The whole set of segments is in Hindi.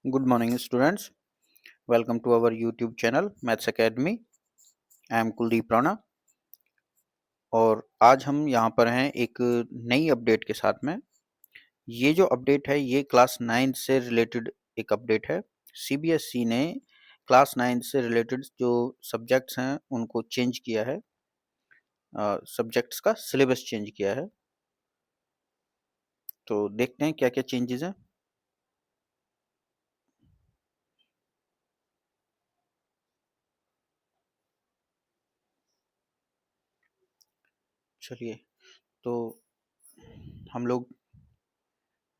Good morning, students. Welcome to our YouTube channel Maths Academy. I am Kuldeep Rana और आज हम यहाँ पर हैं एक नई अपडेट के साथ में। ये जो अपडेट है ये क्लास 9 से रिलेटेड एक अपडेट है। CBSE ने क्लास 9 से रिलेटेड जो सब्जेक्ट्स हैं उनको चेंज किया है, सब्जेक्ट्स का सिलेबस चेंज किया है। तो देखते हैं क्या क्या चेंजेस हैं। चलिए, तो हम लोग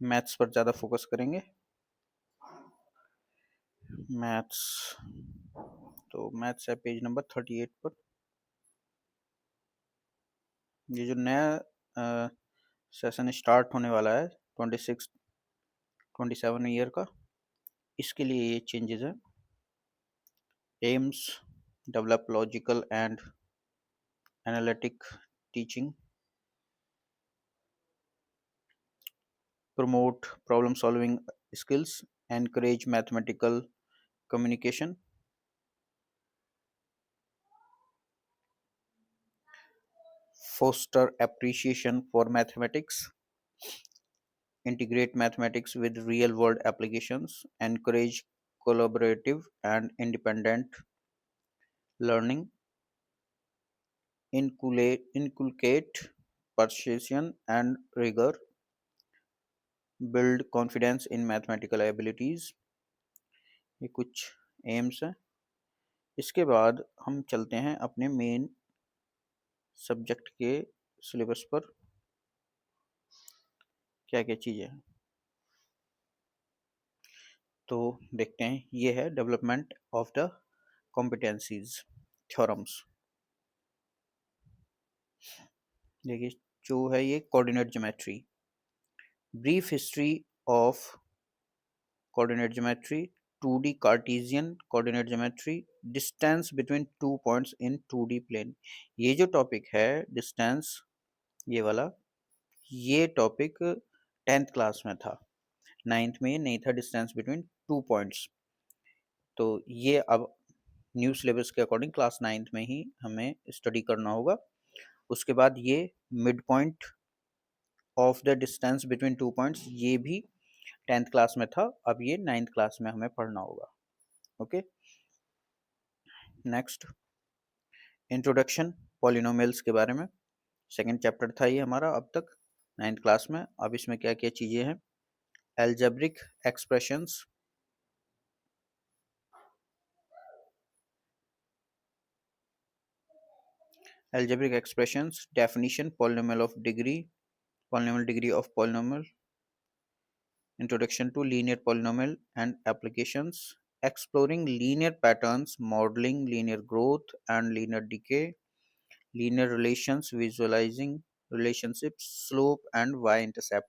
मैथ्स पर ज़्यादा फोकस करेंगे। मैथ्स, तो मैथ्स है पेज नंबर 38 पर। ये जो नया सेशन स्टार्ट होने वाला है 27 ईयर का, इसके लिए ये चेंजेस हैं। AIIMS develop logical and analytic teaching, promote problem solving skills, encourage mathematical communication, foster appreciation for mathematics, integrate mathematics with real world applications, encourage collaborative and independent learning, inculcate precision and rigor, build confidence in mathematical abilities। ये कुछ एम्स हैं। इसके बाद हम चलते हैं अपने मेन सब्जेक्ट के सिलेबस पर, क्या क्या चीज़ें हैं तो देखते हैं। ये है development of the competencies theorems. देखिए, जो है ये coordinate geometry, brief history of coordinate geometry, 2D Cartesian coordinate geometry, distance between 2 points in 2D plane. ये जो टॉपिक है डिस्टेंस, ये वाला, ये टॉपिक 10th क्लास में था, 9th में ये नहीं था, डिस्टेंस बिटवीन 2 पॉइंट्स। तो ये अब न्यू सिलेबस के अकॉर्डिंग क्लास 9th में ही हमें स्टडी करना होगा। उसके बाद ये mid point of the distance between 2 points, ये भी 10th क्लास में था, अब ये 9th क्लास में हमें पढ़ना होगा। ओके, नेक्स्ट इंट्रोडक्शन पॉलिनोमियल्स के बारे में। सेकंड चैप्टर था ये हमारा अब तक 9th क्लास में। अब इसमें क्या क्या चीज़ें हैं। Algebraic expressions, algebraic expressions, definition, polynomial degree of polynomial, introduction to linear polynomial and applications, exploring linear patterns, modeling linear growth and linear decay, linear relations, visualizing relationships, slope and y-intercept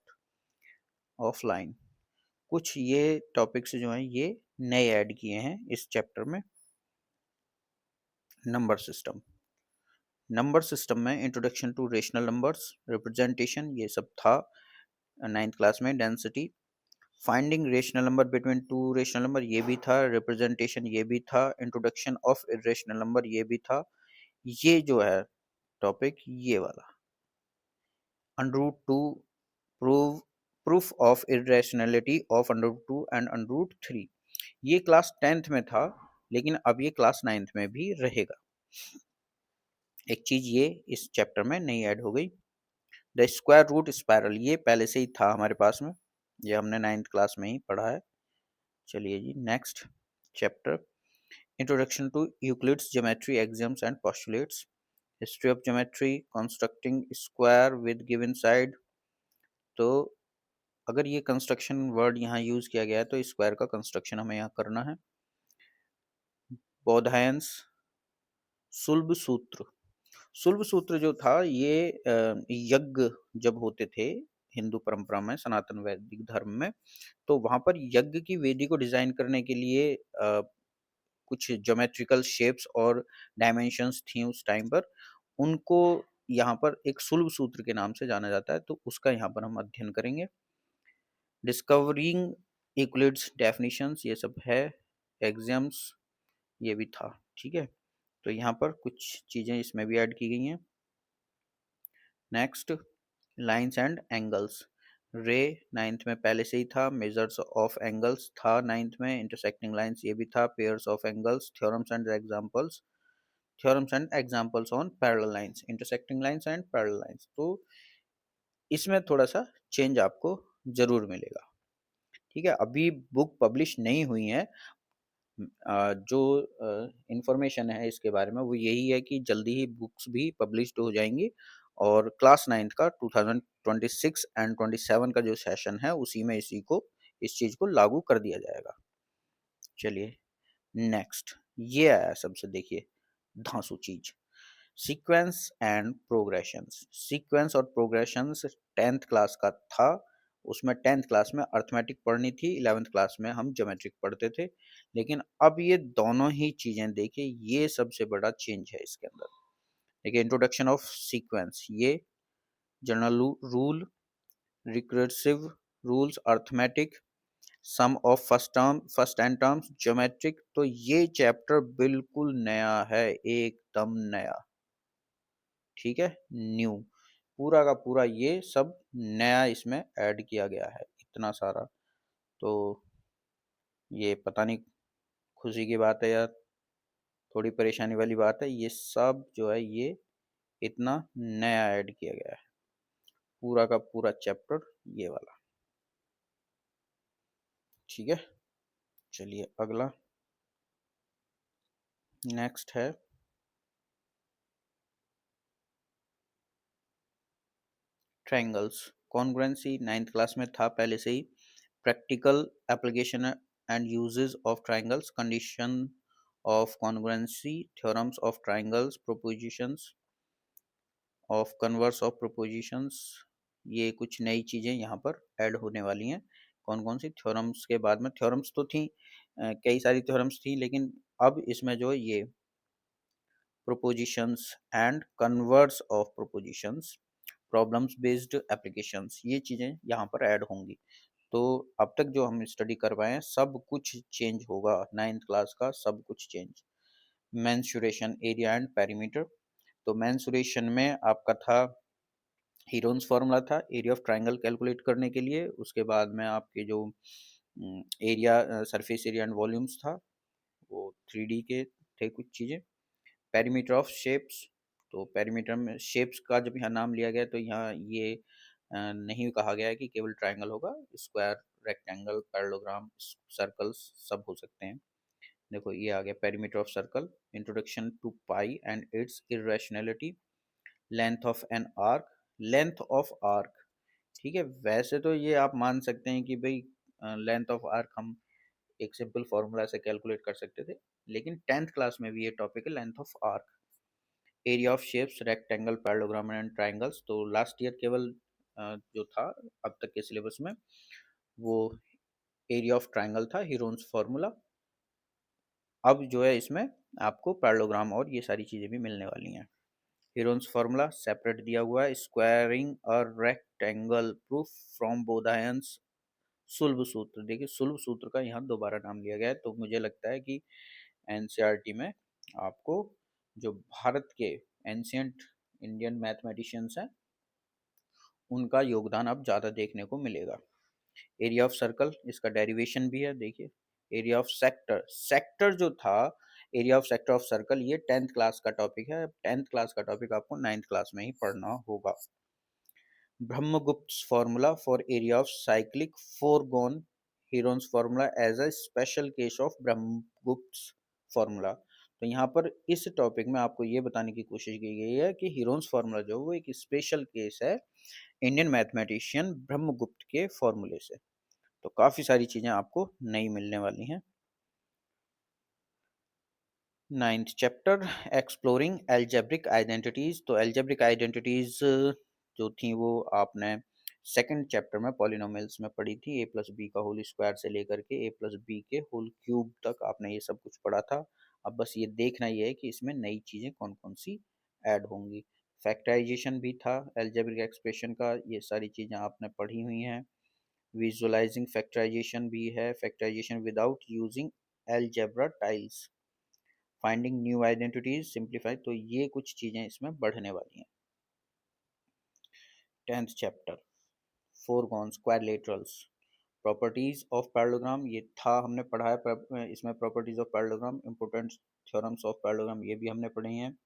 of line। कुछ ये टॉपिक्स जो हैं ये नए ऐड किए हैं इस चैप्टर में। नंबर सिस्टम में introduction to rational numbers, representation, ये सब था 9th क्लास में। Density, finding rational number between two rational number, ये भी था। रिप्रेजेंटेशन, ये भी था। इंट्रोडक्शन ऑफ इरेशनल नंबर, ये भी था। ये जो है टॉपिक, ये वाला under root two, proof of irrationality of under root 2 and under root 3, ये क्लास 10th में था, लेकिन अब ये क्लास 9th में भी रहेगा। एक चीज ये इस चैप्टर में नई ऐड हो गई, द स्क्वायर रूट स्पायरल, ये पहले से ही था हमारे पास में, ये हमने 9th क्लास में ही पढ़ा है। चलिए जी, next chapter introduction to Euclid's geometry, axioms and postulates, history of geometry, constructing square with given side. तो अगर ये कंस्ट्रक्शन वर्ड यहाँ यूज किया गया है तो स्क्वायर का कंस्ट्रक्शन हमें यहाँ करना है। बोधायंस सुलभ सूत्र, सुलभ सूत्र जो था ये यज्ञ जब होते थे हिंदू परंपरा में, सनातन वैदिक धर्म में, तो वहां पर यज्ञ की वेदी को डिजाइन करने के लिए कुछ ज्योमेट्रिकल शेप्स और डायमेंशंस थी उस टाइम पर, उनको यहाँ पर एक सुलभ सूत्र के नाम से जाना जाता है, तो उसका यहाँ पर हम अध्ययन करेंगे। डिस्कवरिंग यूक्लिड्स डेफिनेशंस ये सब है, एग्जाम्स ये भी था। ठीक है, तो यहाँ पर कुछ चीज़ें इसमें भी ऐड की गई हैं। Next, lines and angles. रे नाइन्थ में पहले से ही था, मेजर्स ऑफ एंगल्स था नाइन्थ में, इंटरसेक्टिंग लाइंस ये भी था, pairs of angles, theorems and examples, theorems and examples on parallel lines, intersecting lines and parallel lines. तो इसमें थोड़ा सा चेंज आपको जरूर मिलेगा। ठीक है, अभी बुक पब्लिश नहीं हुई है, जो इंफॉर्मेशन है इसके बारे में वो यही है कि जल्दी ही बुक्स भी पब्लिश्ड हो जाएंगी, और क्लास नाइन्थ का 2026 एंड 27 का जो सेशन है उसी में इस चीज को लागू कर दिया जाएगा। चलिए नेक्स्ट, ये आया सबसे, देखिए धांसू चीज, सीक्वेंस एंड प्रोग्रेशंस। सीक्वेंस और प्रोग्रेशंस 10th क्लास का था, उसमें 10th क्लास में अर्थमेटिक पढ़नी थी, 11th क्लास में हम ज्योमेट्रिक पढ़ते थे। लेकिन अब ये दोनों ही चीजें देखिए, ये सबसे बड़ा चेंज है इसके अंदर। देखिए, इंट्रोडक्शन ऑफ सीक्वेंस, ये general rule, recursive rules, arithmetic, sum of first and terms, geometric. तो ये चैप्टर बिल्कुल नया है, एकदम नया। ठीक है, न्यू, पूरा का पूरा ये सब नया इसमें ऐड किया गया है, इतना सारा। तो ये पता नहीं खुशी की बात है या थोड़ी परेशानी वाली बात है, ये सब जो है ये इतना नया ऐड किया गया है, पूरा का पूरा चैप्टर ये वाला। ठीक है, चलिए अगला, नेक्स्ट है ट्रायंगल्स। कॉन्ग्रुएंसी 9th क्लास में था पहले से ही, practical application and uses of triangles, condition of congruency, theorems of triangles, propositions of converse of propositions. ये कुछ नई चीजें यहाँ पर ऐड होने वाली हैं। कौन कौन सी, थ्योरम्स के बाद में, थ्योरम्स तो थी, कई सारी थ्योरम्स थी, लेकिन अब इसमें जो ये propositions and converse of propositions, problems based applications, ये चीजें यहाँ पर ऐड होंगी। तो अब तक जो हम स्टडी कर पाए हैं सब कुछ चेंज होगा, 9th क्लास का सब कुछ change. Mensuration, area and perimeter. तो मेंसुरेशन में आपका था, हीरोन्स फार्मूला था एरिया ऑफ ट्रायंगल कैलकुलेट करने के लिए, उसके बाद में आपके जो area, surface area and volumes था, वो 3D के थे कुछ चीज़ें। पेरीमीटर ऑफ शेप्स, तो पेरीमीटर में शेप्स का जब यहाँ नाम लिया गया तो यहाँ ये नहीं कहा गया है कि केवल ट्रायंगल होगा, स्क्वायर, रेक्टेंगल, पैरेललोग्राम, सर्कल्स सब हो सकते हैं। देखो ये आ गया perimeter of circle, introduction to pi and its irrationality, length of an arc, length of arc. ठीक है, वैसे तो ये आप मान सकते हैं कि भाई लेंथ ऑफ आर्क हम एक सिंपल फॉर्मूला से कैलकुलेट कर सकते थे, लेकिन 10th क्लास में भी ये टॉपिक है, length of arc. Area of shapes, rectangle, parallelogram and triangles. तो लास्ट ईयर केवल जो था अब तक के सिलेबस में, वो एरिया ऑफ ट्रायंगल था, हीरोन्स फार्मूला। अब जो है इसमें आपको पैरेललोग्राम और ये सारी चीज़ें भी मिलने वाली हैं। हीरोन्स फार्मूला सेपरेट दिया हुआ है, squaring a rectangle, proof from Baudhayan's, Sulba Sutra. देखिए सुलभ सूत्र का यहाँ दोबारा नाम लिया गया है, तो मुझे लगता है कि एनसीईआरटी में आपको जो भारत के एंशियंट इंडियन मैथमेटिशियंस हैं उनका योगदान अब ज़्यादा देखने को मिलेगा। एरिया ऑफ सर्कल, इसका डेरिवेशन भी है, देखिए एरिया ऑफ सेक्टर, सेक्टर जो था, area of sector of circle, ये 10th क्लास का टॉपिक है। 10th क्लास का टॉपिक आपको 9th क्लास में ही पढ़ना होगा। Brahmagupta formula for area of cyclic fourgon, Heron's formula as a special case of Brahmagupta formula. तो यहाँ पर इस टॉपिक में आपको ये बताने की कोशिश की गई है कि हीरोन्स फार्मूला जो वो एक स्पेशल केस है इंडियन मैथमेटिशियन ब्रह्मगुप्त के फॉर्मूले से। तो काफ़ी सारी चीज़ें आपको नई मिलने वाली हैं। 9th chapter, exploring algebraic identities. तो एल्जेब्रिक आइडेंटिटीज जो थी वो आपने सेकंड चैप्टर में पॉलिनोमियल्स में पढ़ी थी, ए प्लस बी का होल स्क्वायर से लेकर के ए प्लस बी के होल क्यूब तक आपने ये सब कुछ पढ़ा था। अब बस ये देखना ये है कि इसमें नई चीज़ें कौन कौन सी ऐड होंगी। फैक्टराइजेशन भी था एल्जेब्रिक एक्सप्रेशन का, ये सारी चीज़ें आपने पढ़ी हुई हैं। विजुअलाइजिंग फैक्टराइजेशन भी है, factorisation without using algebra tiles, finding new identities, simplify. तो ये कुछ चीजें इसमें बढ़ने वाली हैं। 10th chapter, fourgons, quadrilaterals, properties of parallelogram, ये था हमने पढ़ा है इसमें properties of parallelogram, important theorems of parallelogram ये भी हमने पढ़े हैं,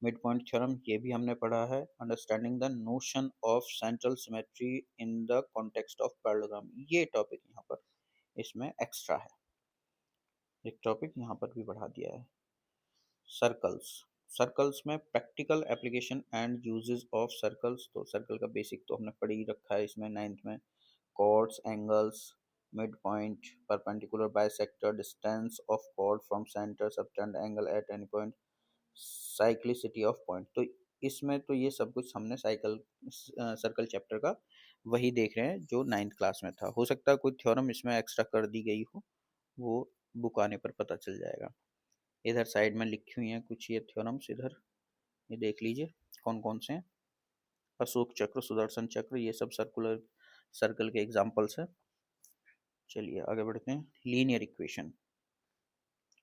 मिड पॉइंट थ्योरम ये भी हमने पढ़ा है, understanding the notion of central symmetry in the context of parallelogram, ये टॉपिक यहाँ पर इसमें एक्स्ट्रा है, एक टॉपिक यहाँ पर भी बढ़ा दिया है। सर्कल्स, सर्कल्स में practical application and uses of circles, तो सर्कल का बेसिक तो हमने पढ़ ही रखा है इसमें 9th में, chords, angles, midpoint, perpendicular, bisector, distance of chord from center, subtend angle at any point, cyclicity of point। तो इसमें तो ये सब कुछ हमने साइकिल सर्कल चैप्टर का वही देख रहे हैं जो 9th क्लास में था। हो सकता है कोई थ्योरम इसमें एक्स्ट्रा कर दी गई हो, वो बुक आने पर पता चल जाएगा। इधर साइड में लिखी हुई हैं कुछ ये थ्योरम्स, इधर ये देख लीजिए कौन कौन से हैं। अशोक चक्र, सुदर्शन चक्र, ये सब सर्कुलर सर्कल के एग्जाम्पल्स हैं। चलिए आगे बढ़ते हैं। Linear equation,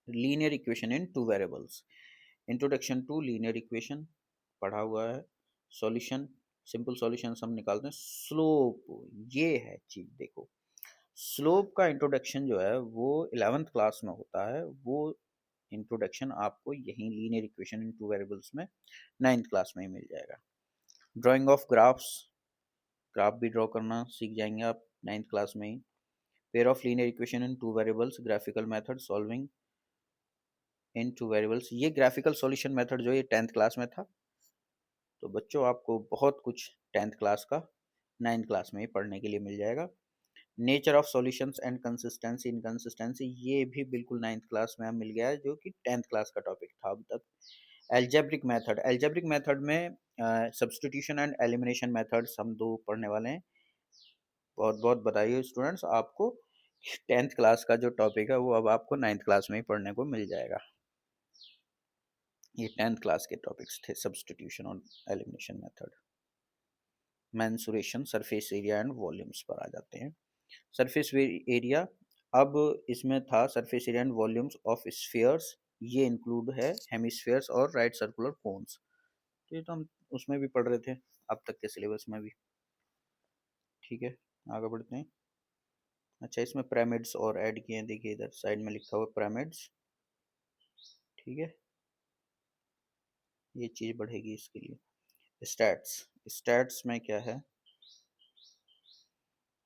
linear equation in two variables, introduction to linear equation पढ़ा हुआ है। सॉल्यूशन, सिंपल सॉल्यूशन हम निकालते हैं। स्लोप, ये है चीज, देखो स्लोप का इंट्रोडक्शन जो है वो 11th क्लास में होता है, वो इंट्रोडक्शन आपको यही linear equation in two variables में 9th क्लास में ही मिल जाएगा। ड्राइंग ऑफ ग्राफ्स, ग्राफ भी ड्रॉ करना सीख जाएंगे आप 9th क्लास में ही। Pair of linear equation in two variables, graphical method, solving in two variables, ये ग्राफिकल सॉल्यूशन मेथड जो ये 10th क्लास में था। तो बच्चों आपको बहुत कुछ 10th क्लास का 9th क्लास में ही पढ़ने के लिए मिल जाएगा। Nature of solutions and consistency, inconsistency, ये भी बिल्कुल 9th क्लास में मिल गया है जो कि 10th क्लास का टॉपिक था अब तक। एल्जेब्रिक मेथड, एल्जेब्रिक मेथड में सब्स्टिट्यूशन एंड एलिमिनेशन मेथड्स हम दो पढ़ने वाले हैं। बहुत बहुत बधाई हो स्टूडेंट्स, आपको 10th क्लास का जो टॉपिक है वो अब आपको 9th क्लास में ही पढ़ने को मिल जाएगा। ये 10th क्लास के टॉपिक्स थे, सब्स्टिट्यूशन और elimination method. Mensuration, surface area and volumes पर आ जाते हैं। सरफेस एरिया, अब इसमें था surface area and volumes of spheres, ये इंक्लूड है हेमिस्फीयर्स और राइट सर्कुलर कोन्स। तो ये तो हम उसमें भी पढ़ रहे थे अब तक के सिलेबस में भी। ठीक है आगे बढ़ते हैं। अच्छा इसमें पिरामिड्स और ऐड किए हैं, देखिए इधर साइड में लिखा हुआ पिरामिड्स। ठीक है ये चीज बढ़ेगी इसके लिए। स्टैट्स, स्टैट्स में क्या है,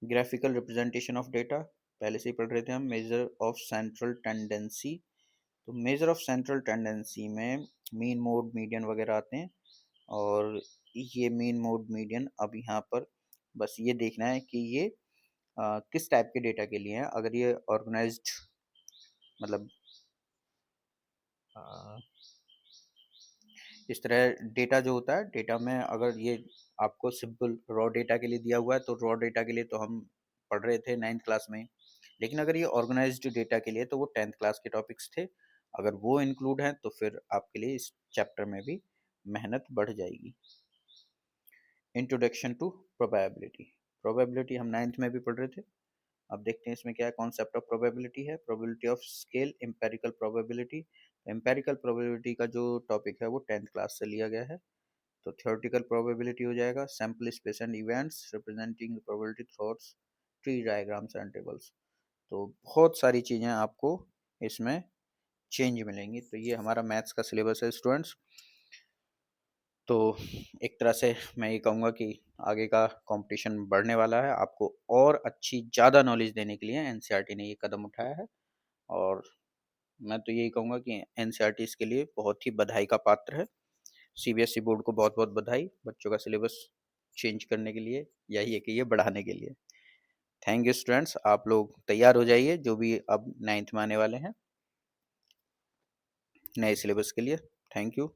ग्राफिकल रिप्रेजेंटेशन ऑफ डेटा, पहले से ही पढ़ रहे थे हम। मेजर ऑफ सेंट्रल टेंडेंसी, तो मेजर ऑफ सेंट्रल टेंडेंसी में मीन, मोड, मीडियन वगैरह आते हैं। और ये मीन, मोड, मीडियन, अब यहाँ पर बस ये देखना है कि ये किस टाइप के डेटा के लिए है। अगर ये ऑर्गेनाइज्ड मतलब इस तरह डेटा जो होता है, डेटा में अगर ये आपको सिंपल रॉ डेटा के लिए दिया हुआ है तो रॉ डेटा के लिए तो हम पढ़ रहे थे 9th क्लास में। लेकिन अगर ये ऑर्गेनाइज्ड डेटा के लिए तो वो 10th क्लास के टॉपिक्स थे। अगर वो इंक्लूड हैं तो फिर आपके लिए इस चैप्टर में भी मेहनत बढ़ जाएगी। इंट्रोडक्शन टू प्रोबेबिलिटी, प्रोबेबिलिटी हम 9th में भी पढ़ रहे थे। अब देखते हैं इसमें क्या कॉन्सेप्ट ऑफ प्रोबेबिलिटी है। Probability of scale, empirical probability, empirical probability का जो टॉपिक है वो 10th क्लास से लिया गया है। तो थ्योरेटिकल प्रोबेबिलिटी हो जाएगा sample space and events representing probability throats tree diagrams and tables. तो बहुत सारी चीज़ें आपको इसमें चेंज मिलेंगी। तो ये हमारा मैथ्स का सिलेबस है स्टूडेंट्स। तो एक तरह से मैं ये कहूँगा कि आगे का कंपटीशन बढ़ने वाला है, आपको और अच्छी ज़्यादा नॉलेज देने के लिए एनसीईआरटी ने ये कदम उठाया है। और मैं तो यही कहूँगा कि एनसीईआरटी इसके लिए बहुत ही बधाई का पात्र है। सीबीएसई बोर्ड को बहुत बहुत बधाई बच्चों का सिलेबस चेंज करने के लिए, यही है कि ये बढ़ाने के लिए। थैंक यू स्टूडेंट्स, आप लोग तैयार हो जाइए जो भी अब 9th में आने वाले हैं नए सिलेबस के लिए। Thank you.